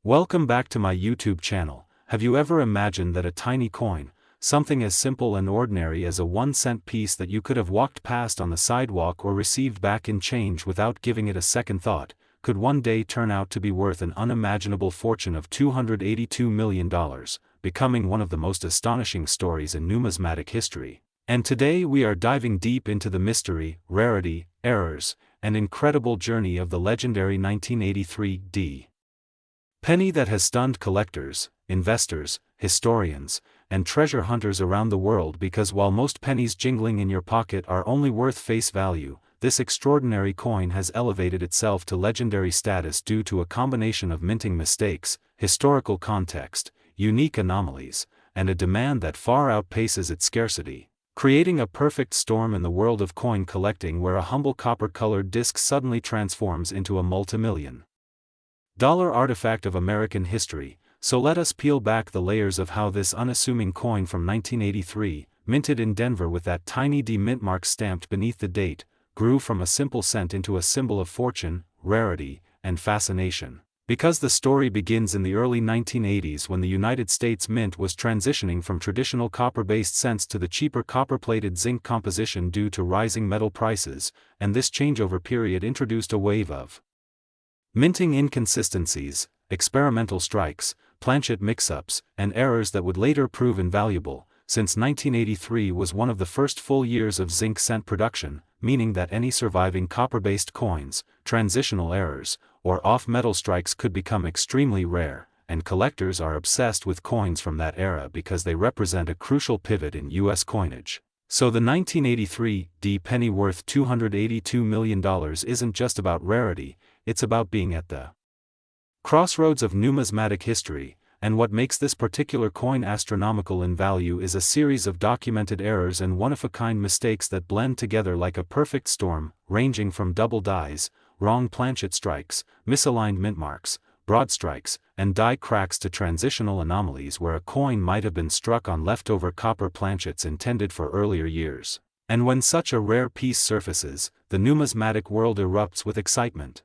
Welcome back to my YouTube channel. Have you ever imagined that a tiny coin, something as simple and ordinary as a 1-cent piece that you could have walked past on the sidewalk or received back in change without giving it a second thought, could one day turn out to be worth an unimaginable fortune of $282 million, becoming one of the most astonishing stories in numismatic history? And today we are diving deep into the mystery, rarity, errors, and incredible journey of the legendary 1983 D. penny that has stunned collectors, investors, historians, and treasure hunters around the world because while most pennies jingling in your pocket are only worth face value, this extraordinary coin has elevated itself to legendary status due to a combination of minting mistakes, historical context, unique anomalies, and a demand that far outpaces its scarcity, creating a perfect storm in the world of coin collecting where a humble copper-colored disc suddenly transforms into a multi-million-dollar artifact of American history. So let us peel back the layers of how this unassuming coin from 1983, minted in Denver with that tiny D mint mark stamped beneath the date, grew from a simple cent into a symbol of fortune, rarity, and fascination. Because the story begins in the early 1980s when the United States Mint was transitioning from traditional copper-based cents to the cheaper copper-plated zinc composition due to rising metal prices, and this changeover period introduced a wave of minting inconsistencies, experimental strikes, planchet mix-ups, and errors that would later prove invaluable. Since 1983 was one of the first full years of zinc cent production, meaning that any surviving copper-based coins, transitional errors, or off-metal strikes could become extremely rare, and collectors are obsessed with coins from that era because they represent a crucial pivot in U.S. coinage. So the 1983 D penny worth $282 million isn't just about rarity, it's about being at the crossroads of numismatic history, and what makes this particular coin astronomical in value is a series of documented errors and one-of-a-kind mistakes that blend together like a perfect storm, ranging from double dies, wrong planchet strikes, misaligned mint marks, broad strikes, and die cracks to transitional anomalies where a coin might have been struck on leftover copper planchets intended for earlier years. And when such a rare piece surfaces, the numismatic world erupts with excitement,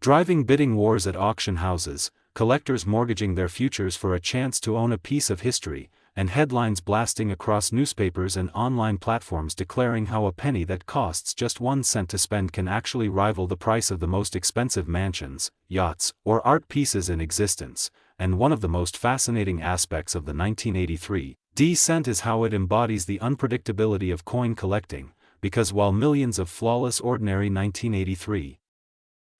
driving bidding wars at auction houses, collectors mortgaging their futures for a chance to own a piece of history, and headlines blasting across newspapers and online platforms declaring how a penny that costs just 1 cent to spend can actually rival the price of the most expensive mansions, yachts, or art pieces in existence. And one of the most fascinating aspects of the 1983 D cent is how it embodies the unpredictability of coin collecting, because while millions of flawless ordinary 1983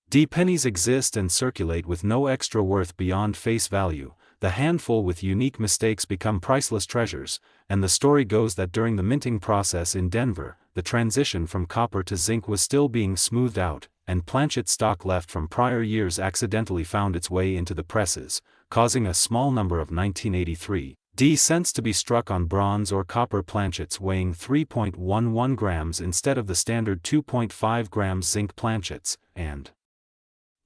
D pennies exist and circulate with no extra worth beyond face value, the handful with unique mistakes become priceless treasures, and the story goes that during the minting process in Denver, the transition from copper to zinc was still being smoothed out, and planchet stock left from prior years accidentally found its way into the presses, causing a small number of 1983 D cents to be struck on bronze or copper planchets weighing 3.11 grams instead of the standard 2.5 grams zinc planchets, and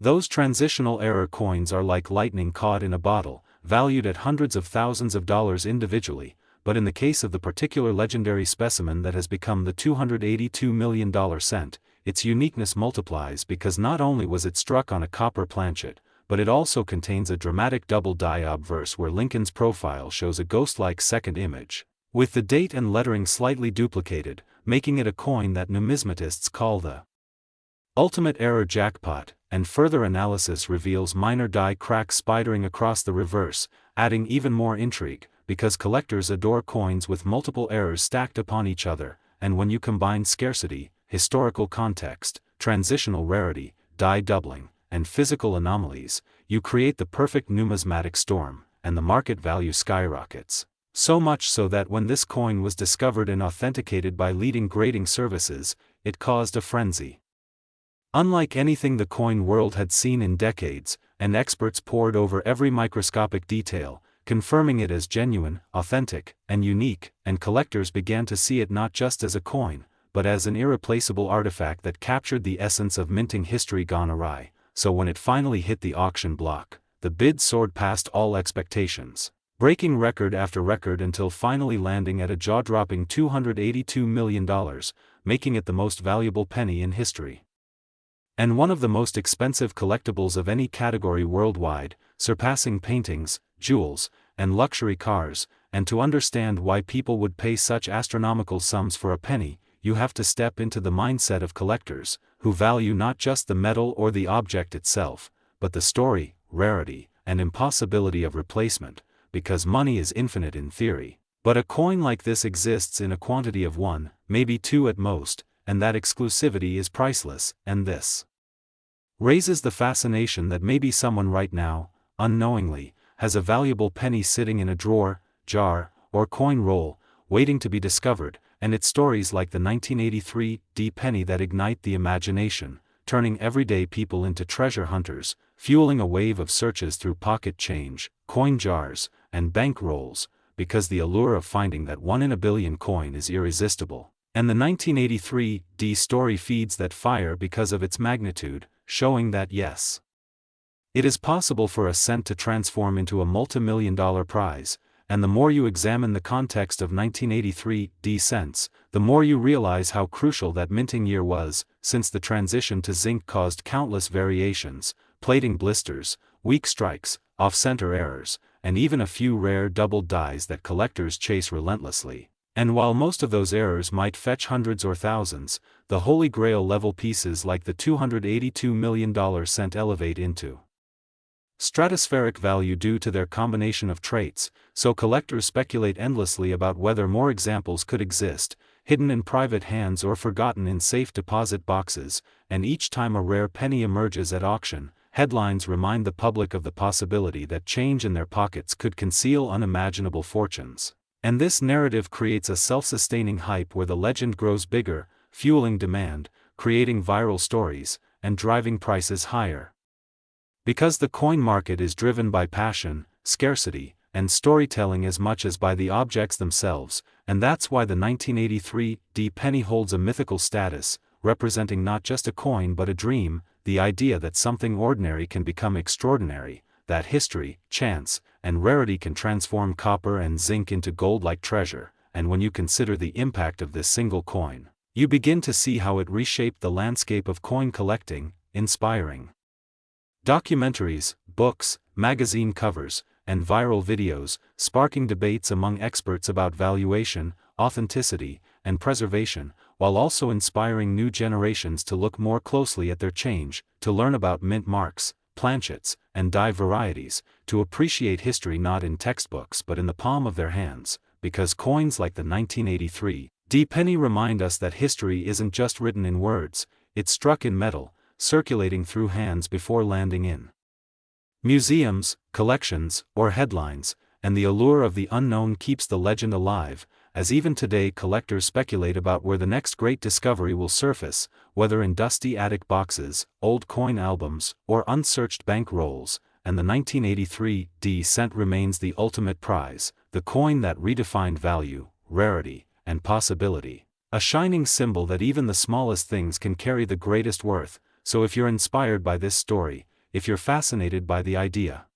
those transitional error coins are like lightning caught in a bottle, valued at hundreds of thousands of dollars individually, but in the case of the particular legendary specimen that has become the $282 million cent, its uniqueness multiplies because not only was it struck on a copper planchet, but it also contains a dramatic double die obverse where Lincoln's profile shows a ghost-like second image, with the date and lettering slightly duplicated, making it a coin that numismatists call the ultimate error jackpot, and further analysis reveals minor die cracks spidering across the reverse, adding even more intrigue, because collectors adore coins with multiple errors stacked upon each other, and when you combine scarcity, historical context, transitional rarity, die doubling, and physical anomalies, you create the perfect numismatic storm, and the market value skyrockets. So much so that when this coin was discovered and authenticated by leading grading services, it caused a frenzy. Unlike anything the coin world had seen in decades, and experts pored over every microscopic detail, confirming it as genuine, authentic, and unique, and collectors began to see it not just as a coin, but as an irreplaceable artifact that captured the essence of minting history gone awry. So when it finally hit the auction block, the bid soared past all expectations, breaking record after record until finally landing at a jaw-dropping $282 million, making it the most valuable penny in history. And one of the most expensive collectibles of any category worldwide, surpassing paintings, jewels, and luxury cars. And to understand why people would pay such astronomical sums for a penny, you have to step into the mindset of collectors, who value not just the metal or the object itself, but the story, rarity, and impossibility of replacement, because money is infinite in theory. But a coin like this exists in a quantity of one, maybe two at most, and that exclusivity is priceless, and this raises the fascination that maybe someone right now, unknowingly, has a valuable penny sitting in a drawer, jar, or coin roll, waiting to be discovered. And it's stories like the 1983 penny that ignite the imagination, turning everyday people into treasure hunters, fueling a wave of searches through pocket change, coin jars, and bank rolls, because the allure of finding that 1 in a billion coin is irresistible. And the 1983 story feeds that fire because of its magnitude, showing that yes, it is possible for a cent to transform into a multi-million-dollar prize. And the more you examine the context of 1983 cents, the more you realize how crucial that minting year was, since the transition to zinc caused countless variations, plating blisters, weak strikes, off-center errors, and even a few rare doubled dies that collectors chase relentlessly. And while most of those errors might fetch hundreds or thousands, the holy grail level pieces like the $282 million cent elevate into stratospheric value due to their combination of traits, so collectors speculate endlessly about whether more examples could exist, hidden in private hands or forgotten in safe deposit boxes. And each time a rare penny emerges at auction, headlines remind the public of the possibility that change in their pockets could conceal unimaginable fortunes. And this narrative creates a self-sustaining hype where the legend grows bigger, fueling demand, creating viral stories, and driving prices higher. Because the coin market is driven by passion, scarcity, and storytelling as much as by the objects themselves, and that's why the 1983 penny holds a mythical status, representing not just a coin but a dream, the idea that something ordinary can become extraordinary, that history, chance, and rarity can transform copper and zinc into gold-like treasure. And when you consider the impact of this single coin, you begin to see how it reshaped the landscape of coin collecting, inspiring documentaries, books, magazine covers, and viral videos, sparking debates among experts about valuation, authenticity, and preservation, while also inspiring new generations to look more closely at their change, to learn about mint marks, planchets, and die varieties, to appreciate history not in textbooks but in the palm of their hands, because coins like the 1983 penny remind us that history isn't just written in words, it's struck in metal, circulating through hands before landing in museums, collections, or headlines. And the allure of the unknown keeps the legend alive, as even today collectors speculate about where the next great discovery will surface, whether in dusty attic boxes, old coin albums, or unsearched bank rolls. And the 1983 cent remains the ultimate prize, the coin that redefined value, rarity, and possibility, a shining symbol that even the smallest things can carry the greatest worth. So if you're inspired by this story, if you're fascinated by the idea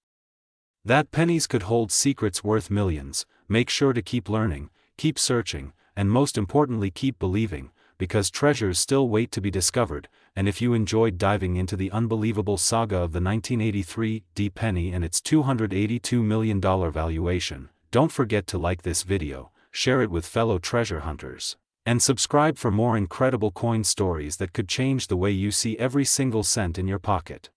that pennies could hold secrets worth millions, make sure to keep learning, keep searching, and most importantly keep believing, because treasures still wait to be discovered. And if you enjoyed diving into the unbelievable saga of the 1983 penny and its $282 million valuation, don't forget to like this video, share it with fellow treasure hunters, and subscribe for more incredible coin stories that could change the way you see every single cent in your pocket.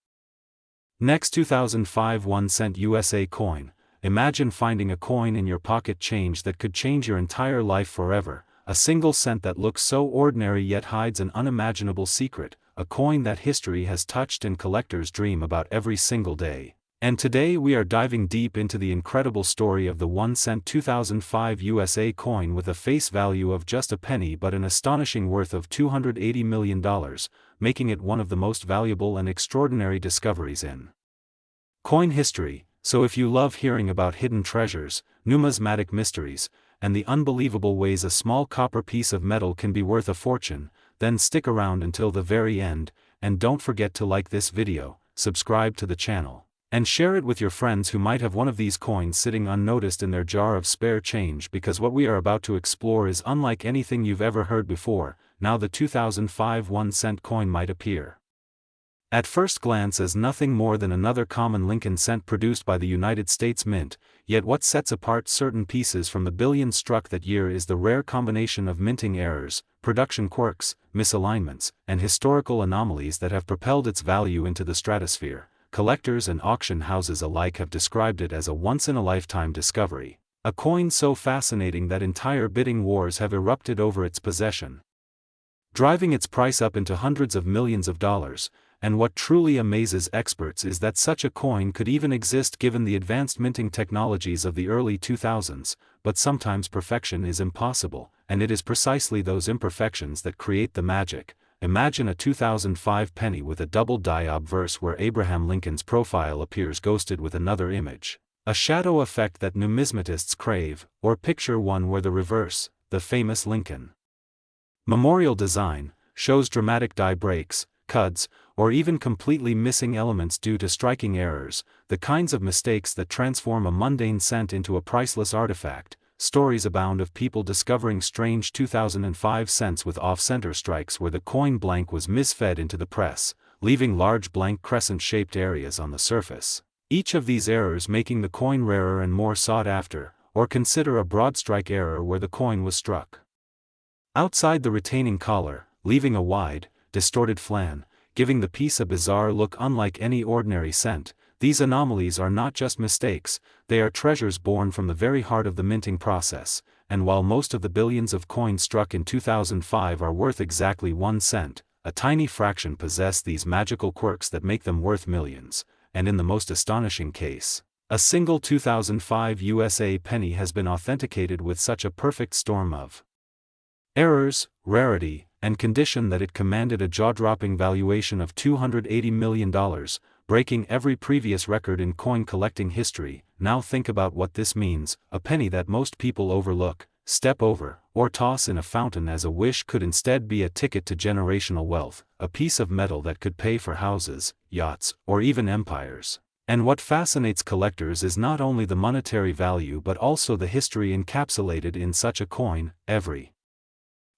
Next, 2005 1 cent USA coin. Imagine finding a coin in your pocket change that could change your entire life forever, a single cent that looks so ordinary yet hides an unimaginable secret, a coin that history has touched and collectors dream about every single day. And today we are diving deep into the incredible story of the 1 cent 2005 USA coin with a face value of just a penny but an astonishing worth of $280 million, making it one of the most valuable and extraordinary discoveries in coin history. So if you love hearing about hidden treasures, numismatic mysteries, and the unbelievable ways a small copper piece of metal can be worth a fortune, then stick around until the very end, and don't forget to like this video, subscribe to the channel, and share it with your friends who might have one of these coins sitting unnoticed in their jar of spare change, because what we are about to explore is unlike anything you've ever heard before. Now the 2005 1 cent coin might appear At first glance as nothing more than another common Lincoln cent produced by the United States Mint, yet what sets apart certain pieces from the billions struck that year is the rare combination of minting errors, production quirks, misalignments, and historical anomalies that have propelled its value into the stratosphere. Collectors and auction houses alike have described it as a once-in-a-lifetime discovery, a coin so fascinating that entire bidding wars have erupted over its possession, driving its price up into hundreds of millions of dollars. And what truly amazes experts is that such a coin could even exist given the advanced minting technologies of the early 2000s, but sometimes perfection is impossible, and it is precisely those imperfections that create the magic. Imagine a 2005 penny with a double die obverse where Abraham Lincoln's profile appears ghosted with another image, a shadow effect that numismatists crave, or picture one where the reverse, the famous Lincoln memorial design, shows dramatic die breaks, cuts, or even completely missing elements due to striking errors, the kinds of mistakes that transform a mundane cent into a priceless artifact. Stories abound of people discovering strange 2005 cents with off-center strikes where the coin blank was misfed into the press, leaving large blank crescent-shaped areas on the surface, each of these errors making the coin rarer and more sought after. Or consider a broad strike error where the coin was struck outside the retaining collar, leaving a wide, distorted flan, giving the piece a bizarre look unlike any ordinary cent. These anomalies are not just mistakes, they are treasures born from the very heart of the minting process, and while most of the billions of coins struck in 2005 are worth exactly 1 cent, a tiny fraction possess these magical quirks that make them worth millions, and in the most astonishing case, a single 2005 USA penny has been authenticated with such a perfect storm of errors, rarity, and condition that it commanded a jaw-dropping valuation of $280 million, breaking every previous record in coin collecting history. Now think about what this means: a penny that most people overlook, step over, or toss in a fountain as a wish could instead be a ticket to generational wealth, a piece of metal that could pay for houses, yachts, or even empires. And what fascinates collectors is not only the monetary value but also the history encapsulated in such a coin. Every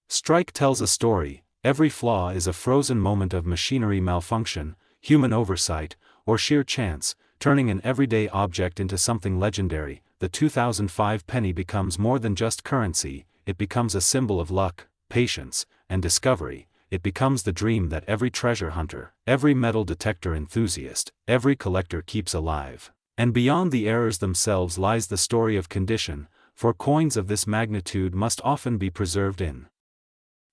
strike tells a story, every flaw is a frozen moment of machinery malfunction, human oversight, or sheer chance, turning an everyday object into something legendary. The 2005 penny becomes more than just currency, it becomes a symbol of luck, patience, and discovery. It becomes the dream that every treasure hunter, every metal detector enthusiast, every collector keeps alive. And beyond the errors themselves lies the story of condition, for coins of this magnitude must often be preserved in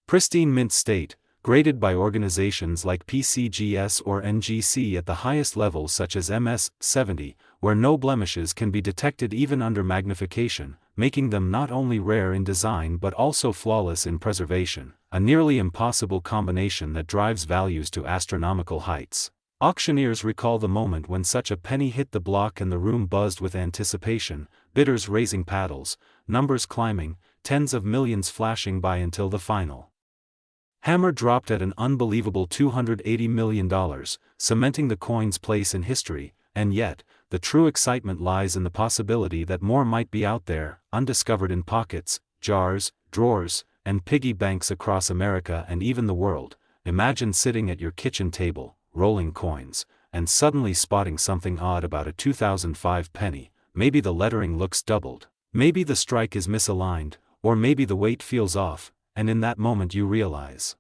pristine mint state, graded by organizations like PCGS or NGC at the highest levels such as MS-70, where no blemishes can be detected even under magnification, making them not only rare in design but also flawless in preservation, a nearly impossible combination that drives values to astronomical heights. Auctioneers recall the moment when such a penny hit the block and the room buzzed with anticipation, bidders raising paddles, numbers climbing, tens of millions flashing by until the final hammer dropped at an unbelievable $280 million, cementing the coin's place in history. And yet, the true excitement lies in the possibility that more might be out there, undiscovered in pockets, jars, drawers, and piggy banks across America and even the world. Imagine sitting at your kitchen table, rolling coins, and suddenly spotting something odd about a 2005 penny. Maybe the lettering looks doubled, maybe the strike is misaligned, or maybe the weight feels off, and in that moment you realize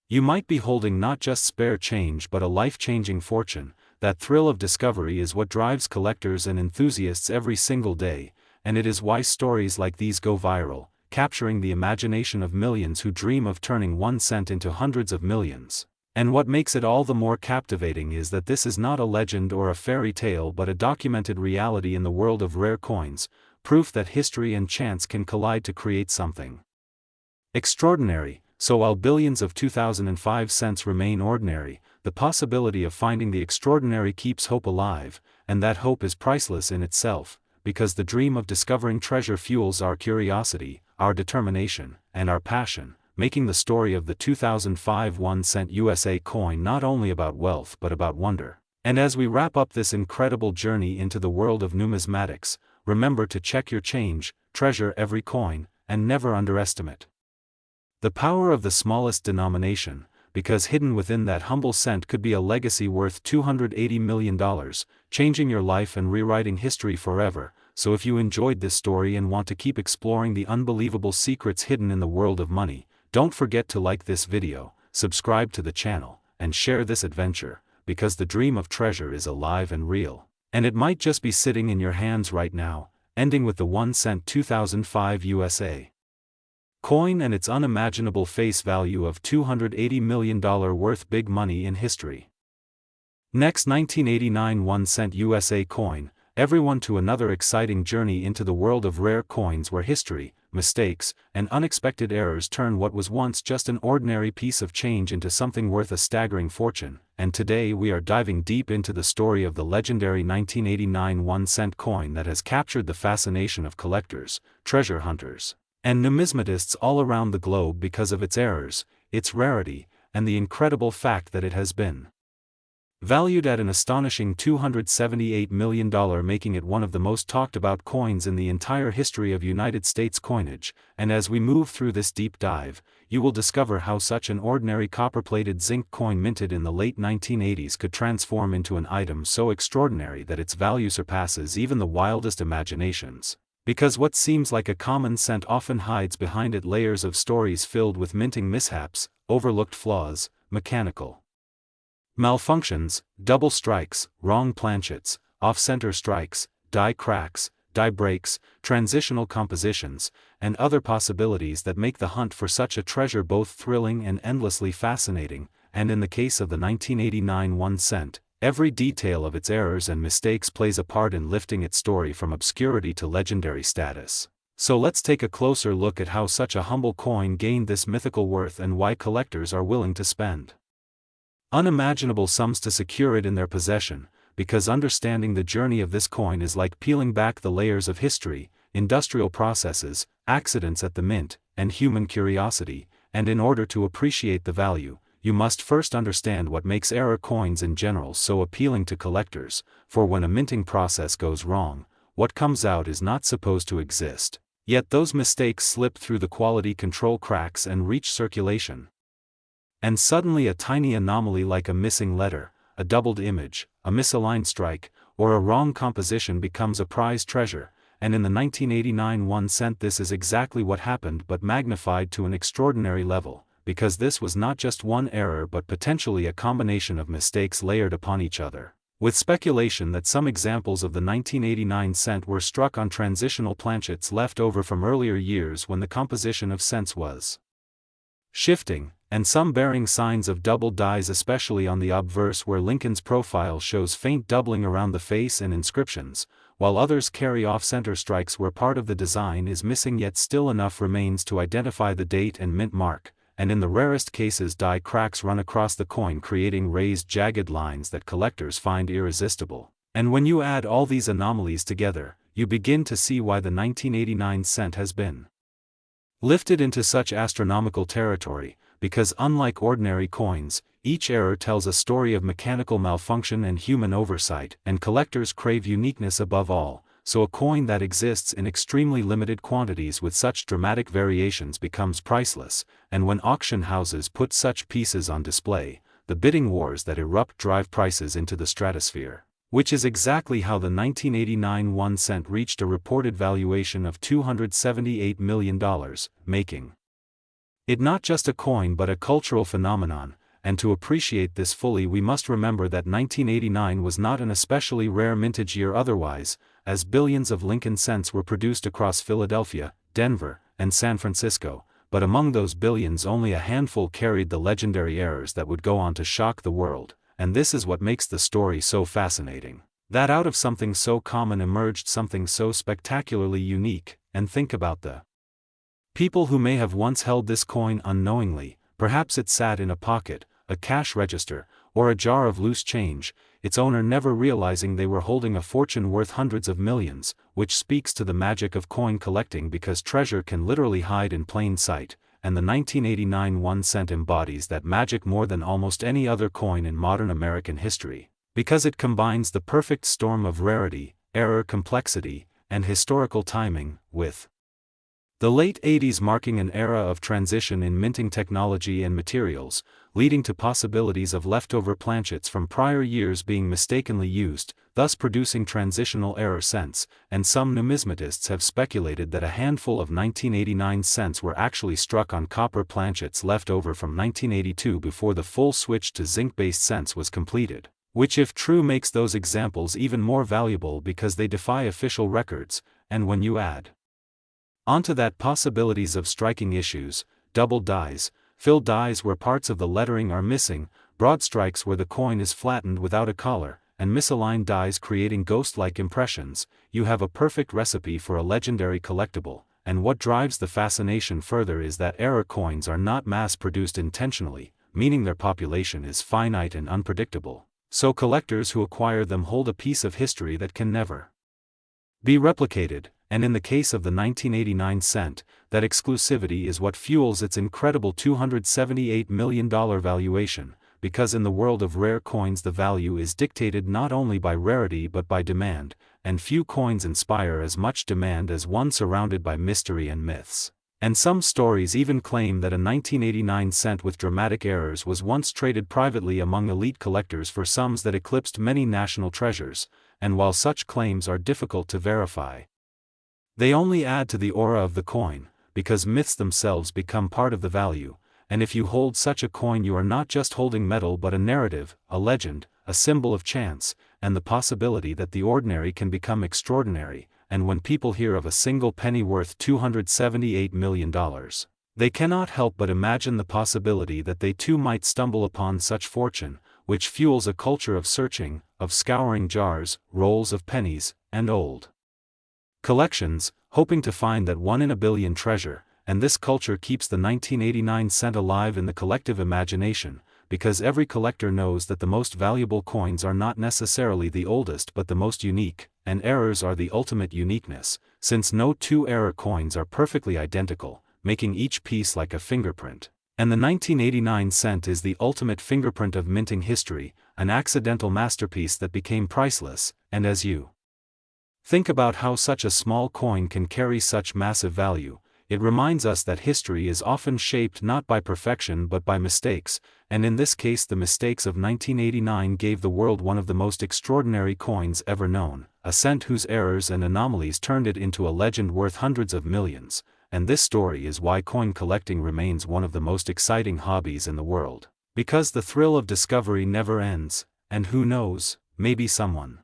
you might be holding not just spare change but a life-changing fortune. That thrill of discovery is what drives collectors and enthusiasts every single day, and it is why stories like these go viral, capturing the imagination of millions who dream of turning 1 cent into hundreds of millions. And what makes it all the more captivating is that this is not a legend or a fairy tale but a documented reality in the world of rare coins, proof that history and chance can collide to create something extraordinary. So while billions of 2005 cents remain ordinary, the possibility of finding the extraordinary keeps hope alive, and that hope is priceless in itself, because the dream of discovering treasure fuels our curiosity, our determination, and our passion, making the story of the 2005 1-cent USA coin not only about wealth but about wonder. And as we wrap up this incredible journey into the world of numismatics, remember to check your change, treasure every coin, and never underestimate the power of the smallest denomination. because hidden within that humble cent could be a legacy worth $280 million, changing your life and rewriting history forever. So if you enjoyed this story and want to keep exploring the unbelievable secrets hidden in the world of money, don't forget to like this video, subscribe to the channel, and share this adventure, because the dream of treasure is alive and real. And it might just be sitting in your hands right now, ending with the 1 cent 2005 USA coin and its unimaginable face value of $280 million worth big money in history. Next, 1989 1 cent USA coin, everyone to another exciting journey into the world of rare coins where history, mistakes, and unexpected errors turn what was once just an ordinary piece of change into something worth a staggering fortune. And today we are diving deep into the story of the legendary 1989 1 cent coin that has captured the fascination of collectors, treasure hunters, and numismatists all around the globe because of its errors, its rarity, and the incredible fact that it has been valued at an astonishing $278 million, making it one of the most talked about coins in the entire history of United States coinage. And as we move through this deep dive, you will discover how such an ordinary copper-plated zinc coin minted in the late 1980s could transform into an item so extraordinary that its value surpasses even the wildest imaginations. Because what seems like a common cent often hides behind it layers of stories filled with minting mishaps, overlooked flaws, mechanical malfunctions, double strikes, wrong planchets, off-center strikes, die cracks, die breaks, transitional compositions, and other possibilities that make the hunt for such a treasure both thrilling and endlessly fascinating. And in the case of the 1989 1 cent, every detail of its errors and mistakes plays a part in lifting its story from obscurity to legendary status. So let's take a closer look at how such a humble coin gained this mythical worth and why collectors are willing to spend unimaginable sums to secure it in their possession, because understanding the journey of this coin is like peeling back the layers of history, industrial processes, accidents at the mint, and human curiosity. And in order to appreciate the value, you must first understand what makes error coins in general so appealing to collectors, for when a minting process goes wrong, what comes out is not supposed to exist. Yet those mistakes slip through the quality control cracks and reach circulation. And suddenly a tiny anomaly like a missing letter, a doubled image, a misaligned strike, or a wrong composition becomes a prized treasure. And in the 1989 1 cent this is exactly what happened, but magnified to an extraordinary level, because this was not just one error but potentially a combination of mistakes layered upon each other, with speculation that some examples of the 1989 cent were struck on transitional planchets left over from earlier years when the composition of cents was shifting, and some bearing signs of double dies, especially on the obverse where Lincoln's profile shows faint doubling around the face and inscriptions, while others carry off-center strikes where part of the design is missing yet still enough remains to identify the date and mint mark. And in the rarest cases die cracks run across the coin, creating raised jagged lines that collectors find irresistible. And when you add all these anomalies together, you begin to see why the 1989 cent has been lifted into such astronomical territory, because unlike ordinary coins, each error tells a story of mechanical malfunction and human oversight, and collectors crave uniqueness above all. So a coin that exists in extremely limited quantities with such dramatic variations becomes priceless. And when auction houses put such pieces on display, the bidding wars that erupt drive prices into the stratosphere, which is exactly how the 1989 1 cent reached a reported valuation of $278 million, making it not just a coin but a cultural phenomenon. And to appreciate this fully we must remember that 1989 was not an especially rare mintage year otherwise, as billions of Lincoln cents were produced across Philadelphia, Denver, and San Francisco, but among those billions only a handful carried the legendary errors that would go on to shock the world. And this is what makes the story so fascinating, that out of something so common emerged something so spectacularly unique. And think about the people who may have once held this coin unknowingly. Perhaps it sat in a pocket, a cash register, or a jar of loose change, its owner never realizing they were holding a fortune worth hundreds of millions, which speaks to the magic of coin collecting, because treasure can literally hide in plain sight. And the 1989 1 cent embodies that magic more than almost any other coin in modern American history, because it combines the perfect storm of rarity, error, complexity, and historical timing, with The late 80s marking an era of transition in minting technology and materials, leading to possibilities of leftover planchets from prior years being mistakenly used, thus producing transitional error cents, and some numismatists have speculated that a handful of 1989 cents were actually struck on copper planchets left over from 1982 before the full switch to zinc-based cents was completed, which if true makes those examples even more valuable because they defy official records, and when you add onto that possibilities of striking issues, double dies, filled dies where parts of the lettering are missing, broad strikes where the coin is flattened without a collar, and misaligned dies creating ghost-like impressions, you have a perfect recipe for a legendary collectible. And what drives the fascination further is that error coins are not mass-produced intentionally, meaning their population is finite and unpredictable. So collectors who acquire them hold a piece of history that can never be replicated, and in the case of the 1989 cent, that exclusivity is what fuels its incredible $278 million valuation, because in the world of rare coins the value is dictated not only by rarity but by demand, and few coins inspire as much demand as one surrounded by mystery and myths. And some stories even claim that a 1989 cent with dramatic errors was once traded privately among elite collectors for sums that eclipsed many national treasures, and while such claims are difficult to verify, they only add to the aura of the coin, because myths themselves become part of the value, and if you hold such a coin you are not just holding metal but a narrative, a legend, a symbol of chance, and the possibility that the ordinary can become extraordinary, and when people hear of a single penny worth $278 million, they cannot help but imagine the possibility that they too might stumble upon such fortune, which fuels a culture of searching, of scouring jars, rolls of pennies, and old collections, hoping to find that one in a billion treasure, and this culture keeps the 1989 cent alive in the collective imagination, because every collector knows that the most valuable coins are not necessarily the oldest but the most unique, and errors are the ultimate uniqueness, since no two error coins are perfectly identical, making each piece like a fingerprint. And the 1989 cent is the ultimate fingerprint of minting history, an accidental masterpiece that became priceless, and as you think about how such a small coin can carry such massive value, it reminds us that history is often shaped not by perfection but by mistakes, and in this case the mistakes of 1989 gave the world one of the most extraordinary coins ever known, a cent whose errors and anomalies turned it into a legend worth hundreds of millions, and this story is why coin collecting remains one of the most exciting hobbies in the world. Because the thrill of discovery never ends, and who knows, maybe someone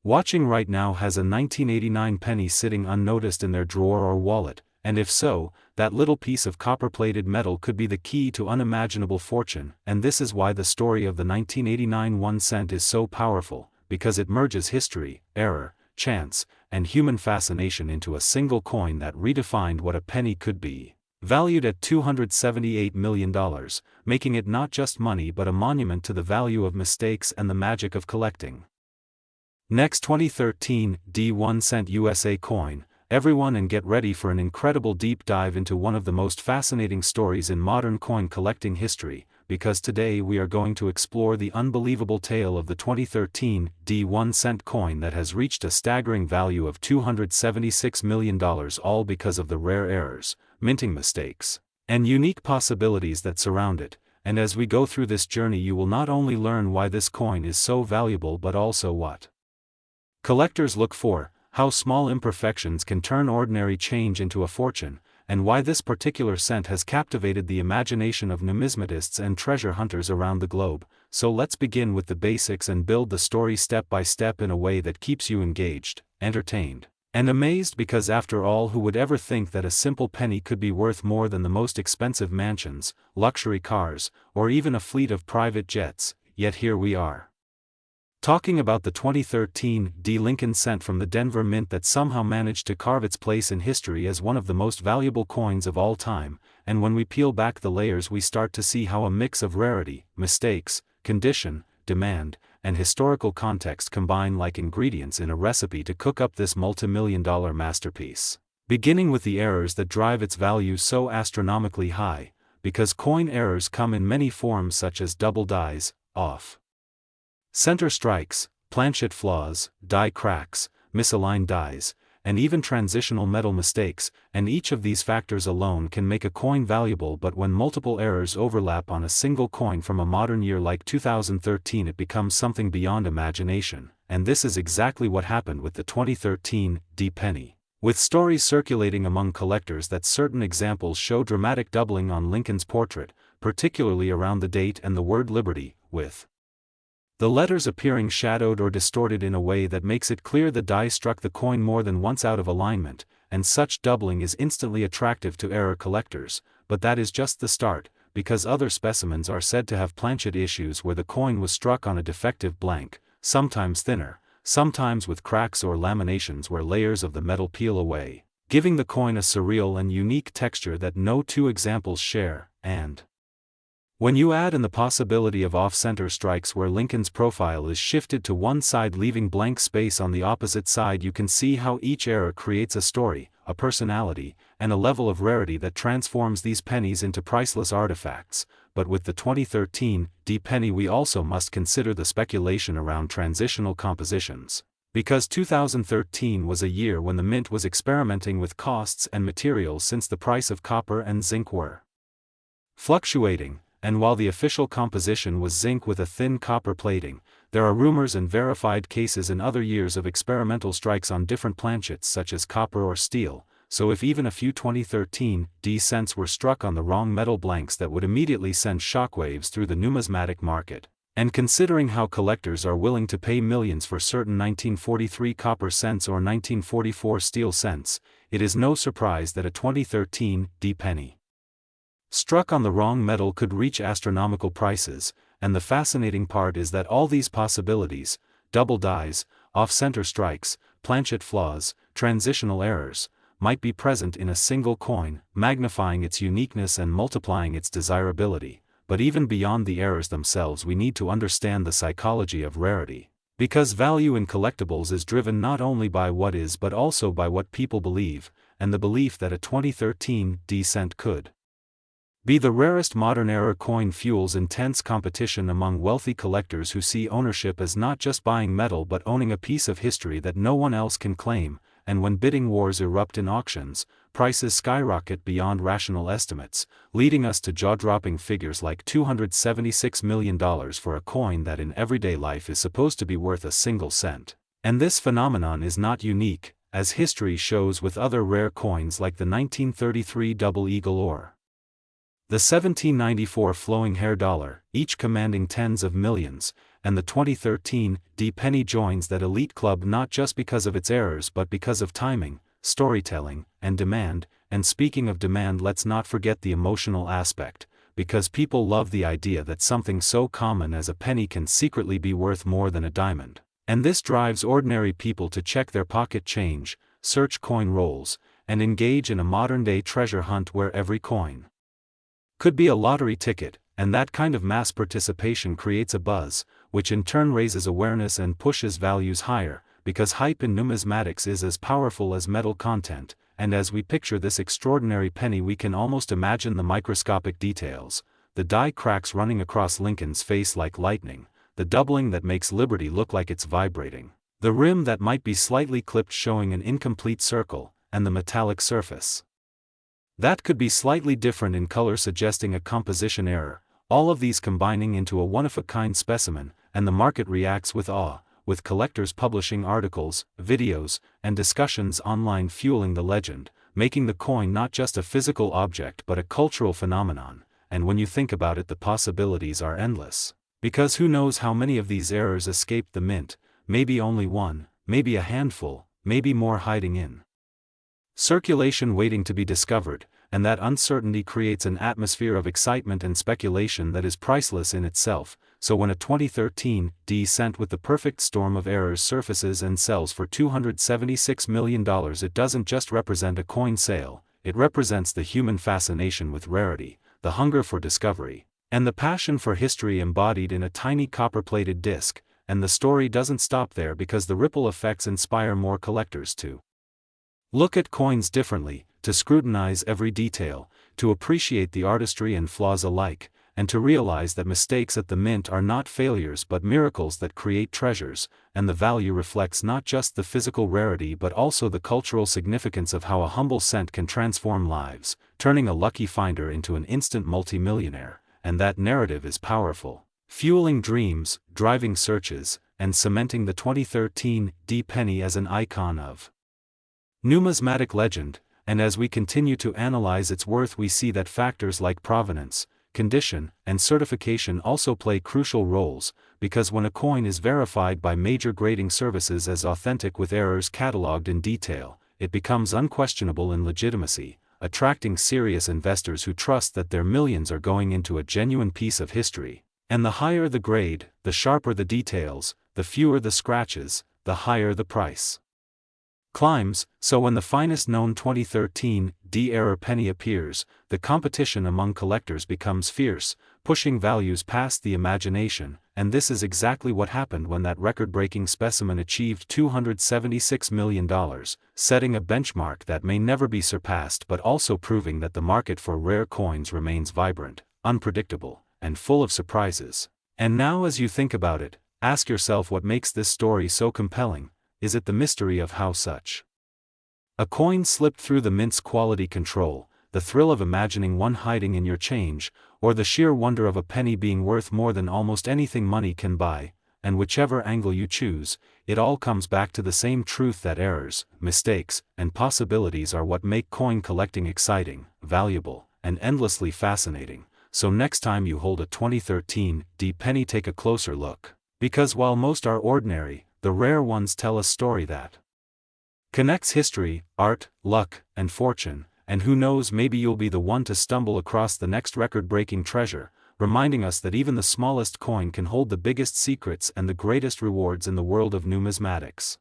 watching right now has a 1989 penny sitting unnoticed in their drawer or wallet, and if so, that little piece of copper-plated metal could be the key to unimaginable fortune, and this is why the story of the 1989 1 cent is so powerful, because it merges history, error, chance, and human fascination into a single coin that redefined what a penny could be. Valued at $278 million, making it not just money but a monument to the value of mistakes and the magic of collecting. Next 2013 D1 cent USA coin, everyone, and get ready for an incredible deep dive into one of the most fascinating stories in modern coin collecting history, because today we are going to explore the unbelievable tale of the 2013 D1 cent coin that has reached a staggering value of $276 million, all because of the rare errors, minting mistakes, and unique possibilities that surround it. And as we go through this journey you will not only learn why this coin is so valuable but also what collectors look for, how small imperfections can turn ordinary change into a fortune, and why this particular cent has captivated the imagination of numismatists and treasure hunters around the globe. So let's begin with the basics and build the story step by step in a way that keeps you engaged, entertained, and amazed, because after all, who would ever think that a simple penny could be worth more than the most expensive mansions, luxury cars, or even a fleet of private jets? Yet here we are, talking about the 2013 D. Lincoln cent from the Denver Mint that somehow managed to carve its place in history as one of the most valuable coins of all time, and when we peel back the layers we start to see how a mix of rarity, mistakes, condition, demand, and historical context combine like ingredients in a recipe to cook up this multi-million-dollar masterpiece. Beginning with the errors that drive its value so astronomically high, because coin errors come in many forms such as double dies, off center strikes, planchet flaws, die cracks, misaligned dies, and even transitional metal mistakes, and each of these factors alone can make a coin valuable. But when multiple errors overlap on a single coin from a modern year like 2013, it becomes something beyond imagination, and this is exactly what happened with the 2013 D penny. With stories circulating among collectors that certain examples show dramatic doubling on Lincoln's portrait, particularly around the date and the word liberty, with the letters appearing shadowed or distorted in a way that makes it clear the die struck the coin more than once out of alignment, and such doubling is instantly attractive to error collectors. But that is just the start, because other specimens are said to have planchet issues where the coin was struck on a defective blank, sometimes thinner, sometimes with cracks or laminations where layers of the metal peel away, giving the coin a surreal and unique texture that no two examples share. And when you add in the possibility of off-center strikes where Lincoln's profile is shifted to one side leaving blank space on the opposite side, you can see how each error creates a story, a personality, and a level of rarity that transforms these pennies into priceless artifacts. But with the 2013 D penny we also must consider the speculation around transitional compositions. Because 2013 was a year when the mint was experimenting with costs and materials since the price of copper and zinc were fluctuating. And while the official composition was zinc with a thin copper plating, there are rumors and verified cases in other years of experimental strikes on different planchets such as copper or steel. So if even a few 2013 D cents were struck on the wrong metal blanks, that would immediately send shockwaves through the numismatic market. And considering how collectors are willing to pay millions for certain 1943 copper cents or 1944 steel cents, it is no surprise that a 2013 D penny struck on the wrong metal could reach astronomical prices. And the fascinating part is that all these possibilities, double dies, off-center strikes, planchet flaws, transitional errors, might be present in a single coin, magnifying its uniqueness and multiplying its desirability. But even beyond the errors themselves, we need to understand the psychology of rarity. Because value in collectibles is driven not only by what is but also by what people believe, and the belief that a 2013 D cent could be the rarest modern era coin fuels intense competition among wealthy collectors who see ownership as not just buying metal but owning a piece of history that no one else can claim. And when bidding wars erupt in auctions, prices skyrocket beyond rational estimates, leading us to jaw-dropping figures like $276 million for a coin that in everyday life is supposed to be worth a single cent. And this phenomenon is not unique, as history shows with other rare coins like the 1933 double eagle or the 1794 flowing hair dollar, each commanding tens of millions, and the 2013 D penny joins that elite club not just because of its errors but because of timing, storytelling, and demand. And speaking of demand, let's not forget the emotional aspect, because people love the idea that something so common as a penny can secretly be worth more than a diamond. And this drives ordinary people to check their pocket change, search coin rolls, and engage in a modern-day treasure hunt where every coin could be a lottery ticket. And that kind of mass participation creates a buzz, which in turn raises awareness and pushes values higher, because hype in numismatics is as powerful as metal content. And as we picture this extraordinary penny, we can almost imagine the microscopic details, the die cracks running across Lincoln's face like lightning, the doubling that makes Liberty look like it's vibrating, the rim that might be slightly clipped showing an incomplete circle, and the metallic surface that could be slightly different in color suggesting a composition error, all of these combining into a one-of-a-kind specimen. And the market reacts with awe, with collectors publishing articles, videos, and discussions online fueling the legend, making the coin not just a physical object but a cultural phenomenon. And when you think about it, the possibilities are endless. Because who knows how many of these errors escaped the mint, maybe only one, maybe a handful, maybe more hiding in circulation waiting to be discovered. And that uncertainty creates an atmosphere of excitement and speculation that is priceless in itself. So when a 2013 D cent with the perfect storm of errors surfaces and sells for $276 million, it doesn't just represent a coin sale, it represents the human fascination with rarity, the hunger for discovery, and the passion for history embodied in a tiny copper-plated disc. And the story doesn't stop there, because the ripple effects inspire more collectors to look at coins differently, to scrutinize every detail, to appreciate the artistry and flaws alike. and to realize that mistakes at the mint are not failures but miracles that create treasures, and the value reflects not just the physical rarity but also the cultural significance of how a humble cent can transform lives, turning a lucky finder into an instant multimillionaire, and that narrative is powerful, fueling dreams, driving searches, and cementing the 2013 D penny as an icon of numismatic legend. And as we continue to analyze its worth, we see that factors like provenance, condition, and certification also play crucial roles, because when a coin is verified by major grading services as authentic with errors cataloged in detail, it becomes unquestionable in legitimacy, attracting serious investors who trust that their millions are going into a genuine piece of history. And the higher the grade, the sharper the details, the fewer the scratches, the higher the price climbs. So when the finest known 2013 D-era penny appears, the competition among collectors becomes fierce, pushing values past the imagination, and this is exactly what happened when that record-breaking specimen achieved $276 million, setting a benchmark that may never be surpassed but also proving that the market for rare coins remains vibrant, unpredictable, and full of surprises. And now, as you think about it, ask yourself what makes this story so compelling. Is it the mystery of how such a coin slipped through the mint's quality control, the thrill of imagining one hiding in your change, or the sheer wonder of a penny being worth more than almost anything money can buy? And whichever angle you choose, it all comes back to the same truth that errors, mistakes, and possibilities are what make coin collecting exciting, valuable, and endlessly fascinating. So next time you hold a 2013 D penny, take a closer look. Because while most are ordinary, the rare ones tell a story that connects history, art, luck, and fortune, and who knows, maybe you'll be the one to stumble across the next record-breaking treasure, reminding us that even the smallest coin can hold the biggest secrets and the greatest rewards in the world of numismatics.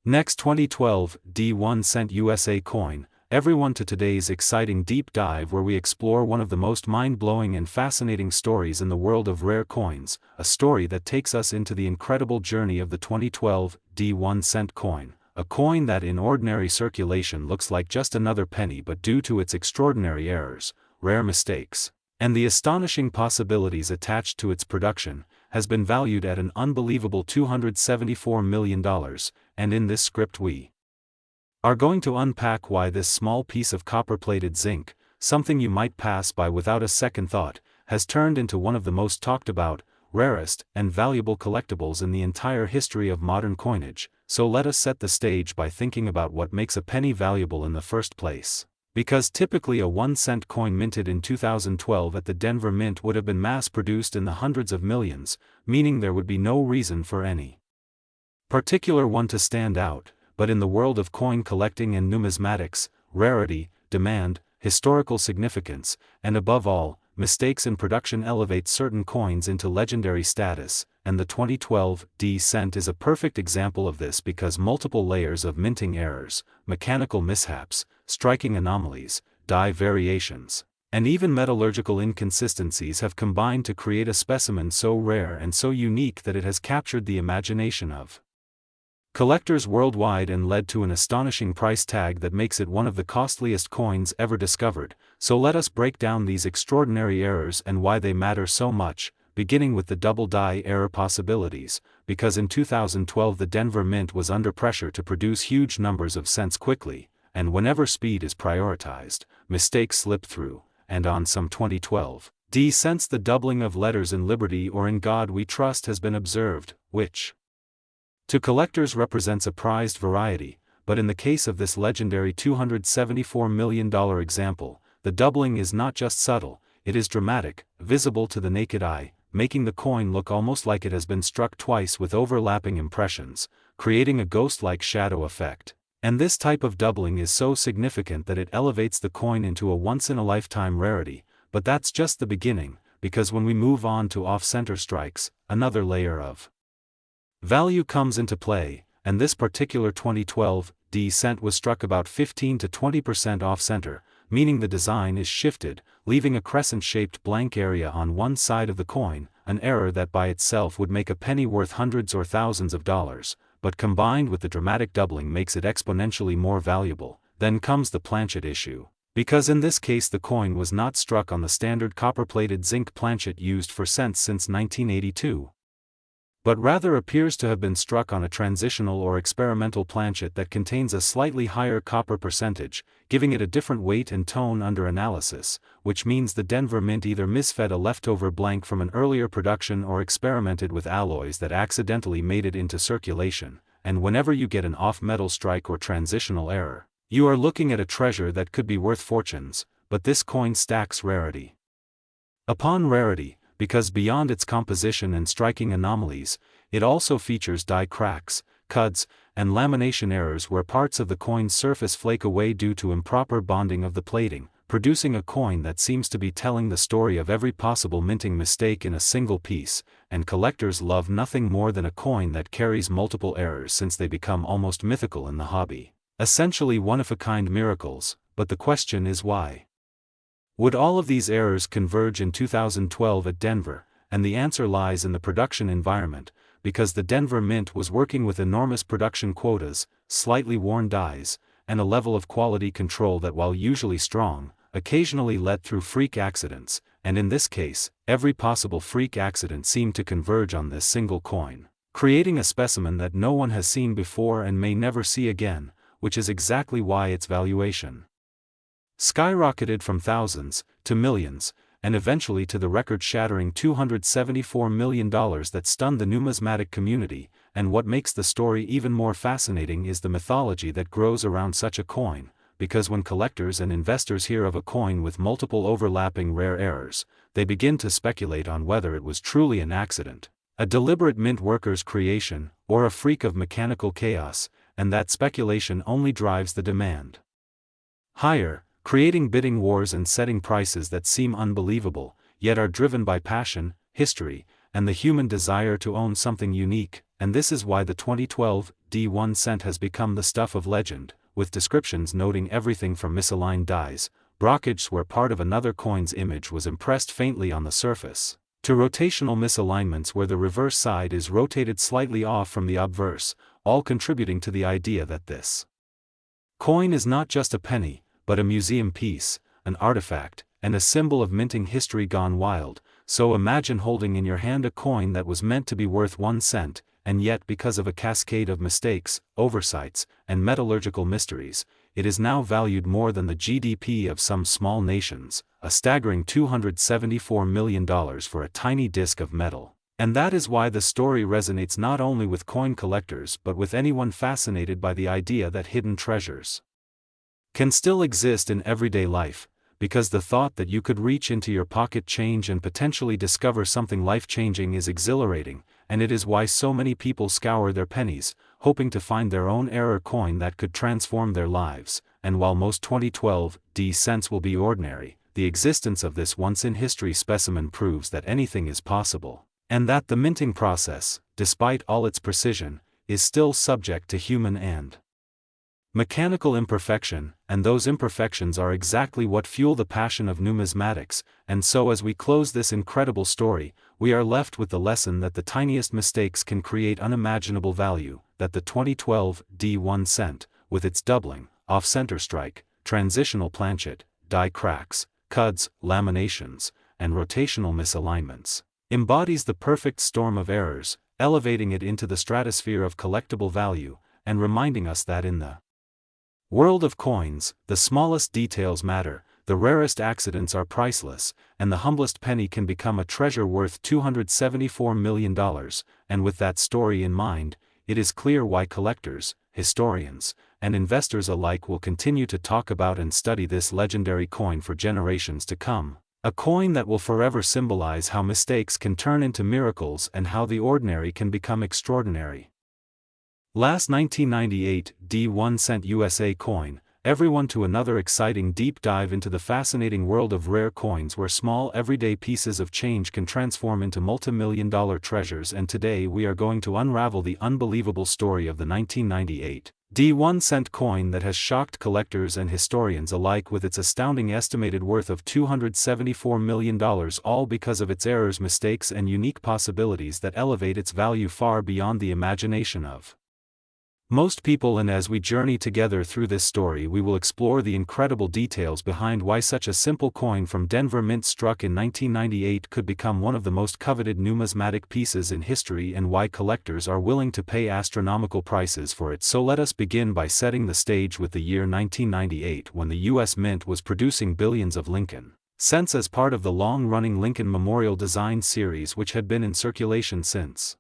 Next, 2012 D1 cent USA coin. Everyone to today's exciting deep dive, where we explore one of the most mind-blowing and fascinating stories in the world of rare coins, a story that takes us into the incredible journey of the 2012 D1 cent coin, a coin that in ordinary circulation looks like just another penny, but due to its extraordinary errors, rare mistakes, and the astonishing possibilities attached to its production, has been valued at an unbelievable $274 million, and in this script we are going to unpack why this small piece of copper-plated zinc, something you might pass by without a second thought, has turned into one of the most talked about, rarest, and valuable collectibles in the entire history of modern coinage. So let us set the stage by thinking about what makes a penny valuable in the first place. Because typically a 1-cent coin minted in 2012 at the Denver Mint would have been mass-produced in the hundreds of millions, meaning there would be no reason for any particular one to stand out. But in the world of coin collecting and numismatics, rarity, demand, historical significance, and above all, mistakes in production elevate certain coins into legendary status, and the 2012 D cent is a perfect example of this, because multiple layers of minting errors, mechanical mishaps, striking anomalies, die variations, and even metallurgical inconsistencies have combined to create a specimen so rare and so unique that it has captured the imagination of collectors worldwide and led to an astonishing price tag that makes it one of the costliest coins ever discovered. So let us break down these extraordinary errors and why they matter so much, beginning with the double die error possibilities, because in 2012 the Denver Mint was under pressure to produce huge numbers of cents quickly, and whenever speed is prioritized, mistakes slip through, and on some 2012 D cents the doubling of letters in Liberty or In God We Trust has been observed, which to collectors represents a prized variety, but in the case of this legendary $274 million example, the doubling is not just subtle, it is dramatic, visible to the naked eye, making the coin look almost like it has been struck twice with overlapping impressions, creating a ghost-like shadow effect. And this type of doubling is so significant that it elevates the coin into a once-in-a-lifetime rarity, but that's just the beginning, because when we move on to off-center strikes, another layer of value comes into play, and this particular 2012 D cent was struck about 15 to 20% off-center, meaning the design is shifted, leaving a crescent-shaped blank area on one side of the coin, an error that by itself would make a penny worth hundreds or thousands of dollars, but combined with the dramatic doubling makes it exponentially more valuable. Then comes the planchet issue. Because in this case the coin was not struck on the standard copper-plated zinc planchet used for cents since 1982, but rather appears to have been struck on a transitional or experimental planchet that contains a slightly higher copper percentage, giving it a different weight and tone under analysis, which means the Denver Mint either misfed a leftover blank from an earlier production or experimented with alloys that accidentally made it into circulation, and whenever you get an off-metal strike or transitional error, you are looking at a treasure that could be worth fortunes, but this coin stacks rarity upon rarity, because beyond its composition and striking anomalies, it also features die cracks, cuts, and lamination errors where parts of the coin's surface flake away due to improper bonding of the plating, producing a coin that seems to be telling the story of every possible minting mistake in a single piece, and collectors love nothing more than a coin that carries multiple errors since they become almost mythical in the hobby. Essentially one-of-a-kind miracles, but the question is why? Would all of these errors converge in 2012 at Denver? And the answer lies in the production environment, because the Denver Mint was working with enormous production quotas, slightly worn dies, and a level of quality control that, while usually strong, occasionally led through freak accidents, and in this case, every possible freak accident seemed to converge on this single coin, creating a specimen that no one has seen before and may never see again, which is exactly why its valuation skyrocketed from thousands to millions, and eventually to the record-shattering $274 million that stunned the numismatic community. And what makes the story even more fascinating is the mythology that grows around such a coin, because when collectors and investors hear of a coin with multiple overlapping rare errors, they begin to speculate on whether it was truly an accident, a deliberate mint worker's creation, or a freak of mechanical chaos, and that speculation only drives the demand higher, creating bidding wars and setting prices that seem unbelievable, yet are driven by passion, history, and the human desire to own something unique. And this is why the 2012 D1 cent has become the stuff of legend, with descriptions noting everything from misaligned dies, brockage where part of another coin's image was impressed faintly on the surface, to rotational misalignments where the reverse side is rotated slightly off from the obverse, all contributing to the idea that this coin is not just a penny, but a museum piece, an artifact, and a symbol of minting history gone wild. So imagine holding in your hand a coin that was meant to be worth 1 cent, and yet because of a cascade of mistakes, oversights, and metallurgical mysteries, it is now valued more than the GDP of some small nations, a staggering $274 million for a tiny disc of metal. And that is why the story resonates not only with coin collectors but with anyone fascinated by the idea that hidden treasures can still exist in everyday life, because the thought that you could reach into your pocket change and potentially discover something life-changing is exhilarating, and it is why so many people scour their pennies, hoping to find their own error coin that could transform their lives. And while most 2012 D cents will be ordinary, the existence of this once-in-history specimen proves that anything is possible, and that the minting process, despite all its precision, is still subject to human and mechanical imperfection, and those imperfections are exactly what fuel the passion of numismatics. And so as we close this incredible story, we are left with the lesson that the tiniest mistakes can create unimaginable value, that the 2012 D1 cent, with its doubling, off-center strike, transitional planchet, die cracks, cuds, laminations, and rotational misalignments, embodies the perfect storm of errors, elevating it into the stratosphere of collectible value, and reminding us that in the world of coins, the smallest details matter, the rarest accidents are priceless, and the humblest penny can become a treasure worth $274 million. And with that story in mind, it is clear why collectors, historians, and investors alike will continue to talk about and study this legendary coin for generations to come. A coin that will forever symbolize how mistakes can turn into miracles and how the ordinary can become extraordinary. Last 1998 D1 cent USA coin, everyone to another exciting deep dive into the fascinating world of rare coins where small everyday pieces of change can transform into multi-million-dollar treasures. And today we are going to unravel the unbelievable story of the 1998 D1 cent coin that has shocked collectors and historians alike with its astounding estimated worth of $274 million, all because of its errors, mistakes, and unique possibilities that elevate its value far beyond the imagination of Most people, and as we journey together through this story, we will explore the incredible details behind why such a simple coin from Denver Mint struck in 1998 could become one of the most coveted numismatic pieces in history and why collectors are willing to pay astronomical prices for it. So let us begin by setting the stage with the year 1998, when the U.S. Mint was producing billions of Lincoln cents as part of the long-running Lincoln Memorial Design series, which had been in circulation since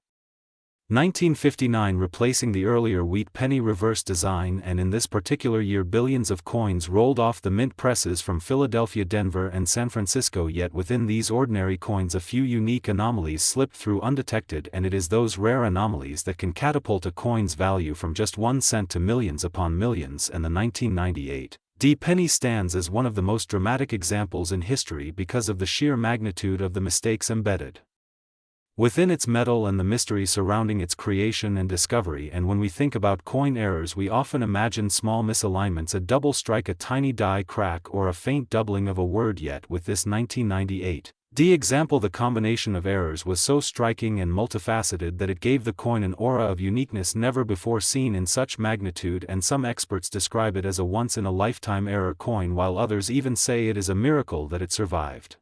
1959, replacing the earlier wheat penny reverse design, and in this particular year billions of coins rolled off the mint presses from Philadelphia, Denver, and San Francisco. Yet within these ordinary coins a few unique anomalies slipped through undetected, and it is those rare anomalies that can catapult a coin's value from just 1 cent to millions upon millions, and the 1998 penny stands as one of the most dramatic examples in history because of the sheer magnitude of the mistakes embedded within its metal and the mystery surrounding its creation and discovery. And when we think about coin errors, we often imagine small misalignments, a double strike, a tiny die crack, or a faint doubling of a word. Yet with this 1998 example, the combination of errors was so striking and multifaceted that it gave the coin an aura of uniqueness never before seen in such magnitude, and some experts describe it as a once-in-a-lifetime error coin, while others even say it is a miracle that it survived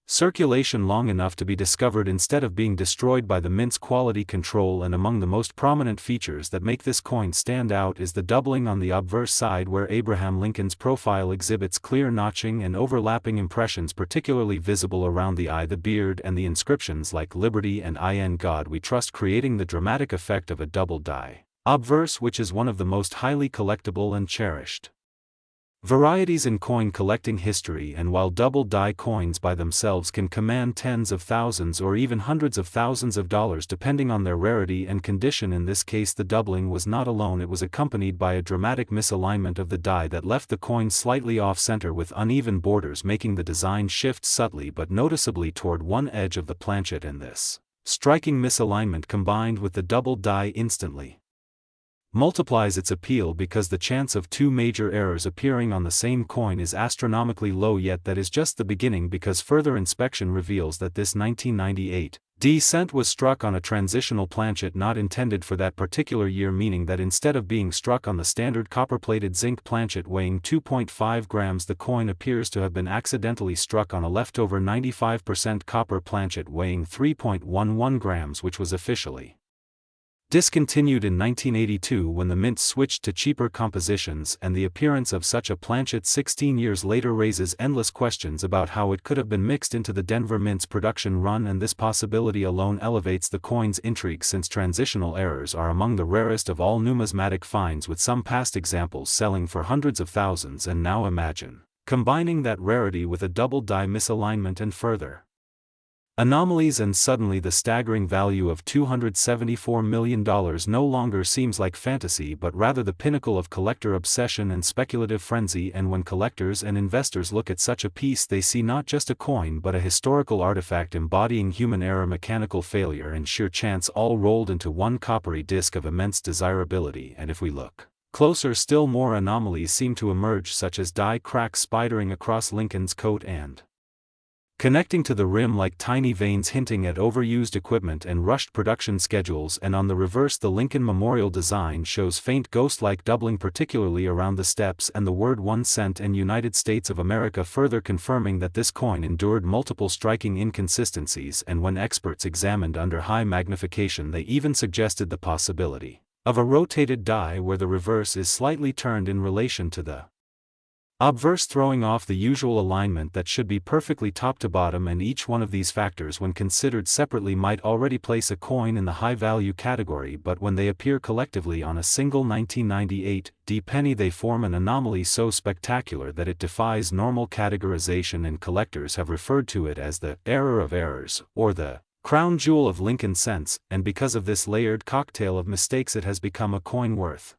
circulation long enough to be discovered instead of being destroyed by the mint's quality control. And among the most prominent features that make this coin stand out is the doubling on the obverse side, where Abraham Lincoln's profile exhibits clear notching and overlapping impressions particularly visible around the eye, the beard, and the inscriptions like Liberty and In God We Trust, creating the dramatic effect of a double die obverse, which is one of the most highly collectible and cherished varieties in coin collecting history. And while double die coins by themselves can command tens of thousands or even hundreds of thousands of dollars depending on their rarity and condition, in this case the doubling was not alone. It was accompanied by a dramatic misalignment of the die that left the coin slightly off-center with uneven borders, making the design shift subtly but noticeably toward one edge of the planchet. And this striking misalignment, combined with the double die, instantly multiplies its appeal because the chance of two major errors appearing on the same coin is astronomically low. Yet that is just the beginning, because further inspection reveals that this 1998 cent was struck on a transitional planchet not intended for that particular year, meaning that instead of being struck on the standard copper-plated zinc planchet weighing 2.5 grams, the coin appears to have been accidentally struck on a leftover 95% copper planchet weighing 3.11 grams, which was officially discontinued in 1982 when the mint switched to cheaper compositions, and the appearance of such a planchet 16 years later raises endless questions about how it could have been mixed into the Denver Mint's production run, and this possibility alone elevates the coin's intrigue, since transitional errors are among the rarest of all numismatic finds, with some past examples selling for hundreds of thousands. And now imagine combining that rarity with a double die misalignment and further anomalies, and suddenly the staggering value of $274 million no longer seems like fantasy but rather the pinnacle of collector obsession and speculative frenzy. And when collectors and investors look at such a piece, they see not just a coin but a historical artifact embodying human error, mechanical failure, and sheer chance, all rolled into one coppery disc of immense desirability. And if we look closer, still more anomalies seem to emerge, such as die cracks spidering across Lincoln's coat and connecting to the rim like tiny veins, hinting at overused equipment and rushed production schedules. And on the reverse, the Lincoln Memorial design shows faint ghost-like doubling, particularly around the steps and the word 1 cent and United States of America, further confirming that this coin endured multiple striking inconsistencies. And when experts examined under high magnification, they even suggested the possibility of a rotated die where the reverse is slightly turned in relation to the obverse, throwing off the usual alignment that should be perfectly top to bottom. And each one of these factors, when considered separately, might already place a coin in the high-value category, but when they appear collectively on a single 1998 penny, they form an anomaly so spectacular that it defies normal categorization, and collectors have referred to it as the error of errors, or the crown jewel of Lincoln cents. And because of this layered cocktail of mistakes, it has become a coin worth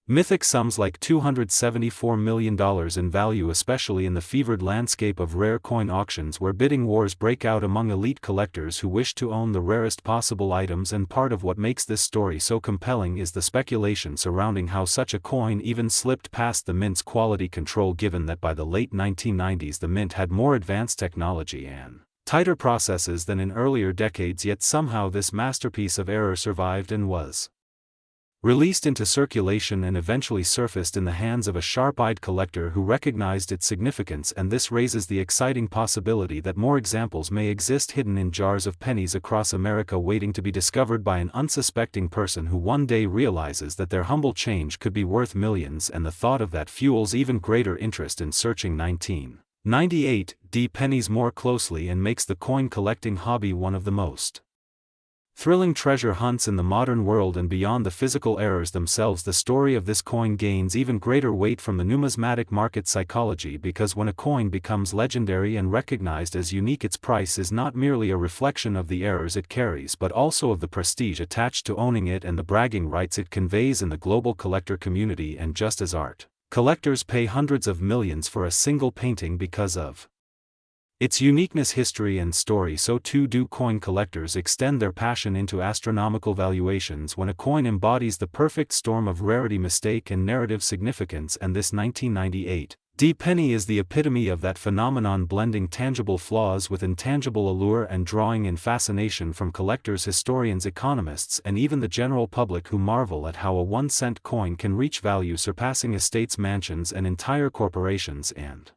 mythic sums like $274 million in value, especially in the fevered landscape of rare coin auctions where bidding wars break out among elite collectors who wish to own the rarest possible items. And part of what makes this story so compelling is the speculation surrounding how such a coin even slipped past the mint's quality control, given that by the late 1990s the mint had more advanced technology and tighter processes than in earlier decades, yet somehow this masterpiece of error survived and was released into circulation and eventually surfaced in the hands of a sharp-eyed collector who recognized its significance, and this raises the exciting possibility that more examples may exist hidden in jars of pennies across America waiting to be discovered by an unsuspecting person who one day realizes that their humble change could be worth millions, and the thought of that fuels even greater interest in searching 1998 pennies more closely and makes the coin collecting hobby one of the most thrilling treasure hunts in the modern world. And beyond the physical errors themselves, the story of this coin gains even greater weight from the numismatic market psychology, because when a coin becomes legendary and recognized as unique, its price is not merely a reflection of the errors it carries but also of the prestige attached to owning it and the bragging rights it conveys in the global collector community. And just as art collectors pay hundreds of millions for a single painting because of its uniqueness, history, and story, so too do coin collectors extend their passion into astronomical valuations when a coin embodies the perfect storm of rarity, mistake, and narrative significance. And this 1998 penny is the epitome of that phenomenon, blending tangible flaws with intangible allure and drawing in fascination from collectors, historians, economists, and even the general public, who marvel at how a 1-cent coin can reach value surpassing estates, mansions, and entire corporations. And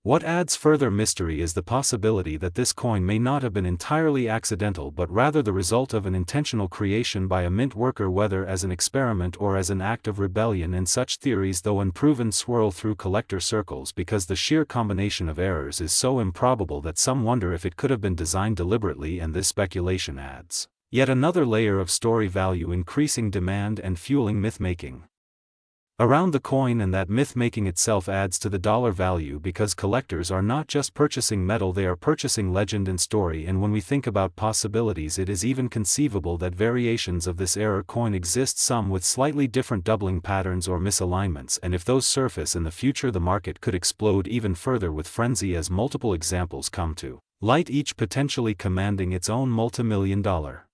what adds further mystery is the possibility that this coin may not have been entirely accidental but rather the result of an intentional creation by a mint worker, whether as an experiment or as an act of rebellion. And such theories, though unproven, swirl through collector circles because the sheer combination of errors is so improbable that some wonder if it could have been designed deliberately, and this speculation adds yet another layer of story value, increasing demand and fueling myth-making around the coin. And that myth-making itself adds to the dollar value, because collectors are not just purchasing metal, they are purchasing legend and story. And when we think about possibilities, it is even conceivable that variations of this error coin exist, some with slightly different doubling patterns or misalignments, and if those surface in the future, the market could explode even further with frenzy as multiple examples come to light, each potentially commanding its own multi-million-dollar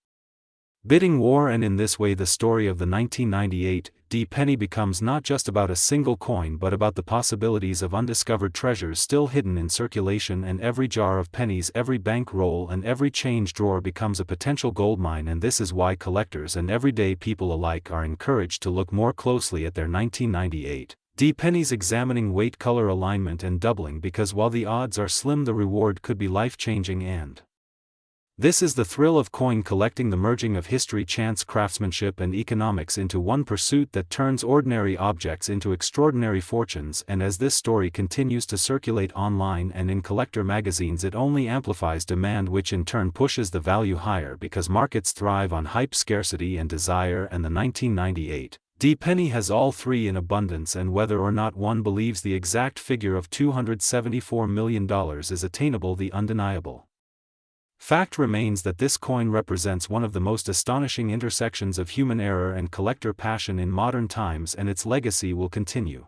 bidding war. And in this way, the story of the 1998 penny becomes not just about a single coin but about the possibilities of undiscovered treasures still hidden in circulation. And every jar of pennies, every bank roll, and every change drawer becomes a potential goldmine. And this is why collectors and everyday people alike are encouraged to look more closely at their 1998 pennies, examining weight, color, alignment, and doubling, because while the odds are slim, the reward could be life-changing. And this is the thrill of coin collecting, the merging of history, chance, craftsmanship, and economics into one pursuit that turns ordinary objects into extraordinary fortunes. And as this story continues to circulate online and in collector magazines, it only amplifies demand, which in turn pushes the value higher, because markets thrive on hype, scarcity, and desire. And the 1998 penny has all three in abundance, and whether or not one believes the exact figure of $274 million is attainable, the undeniable fact remains that this coin represents one of the most astonishing intersections of human error and collector passion in modern times, and its legacy will continue.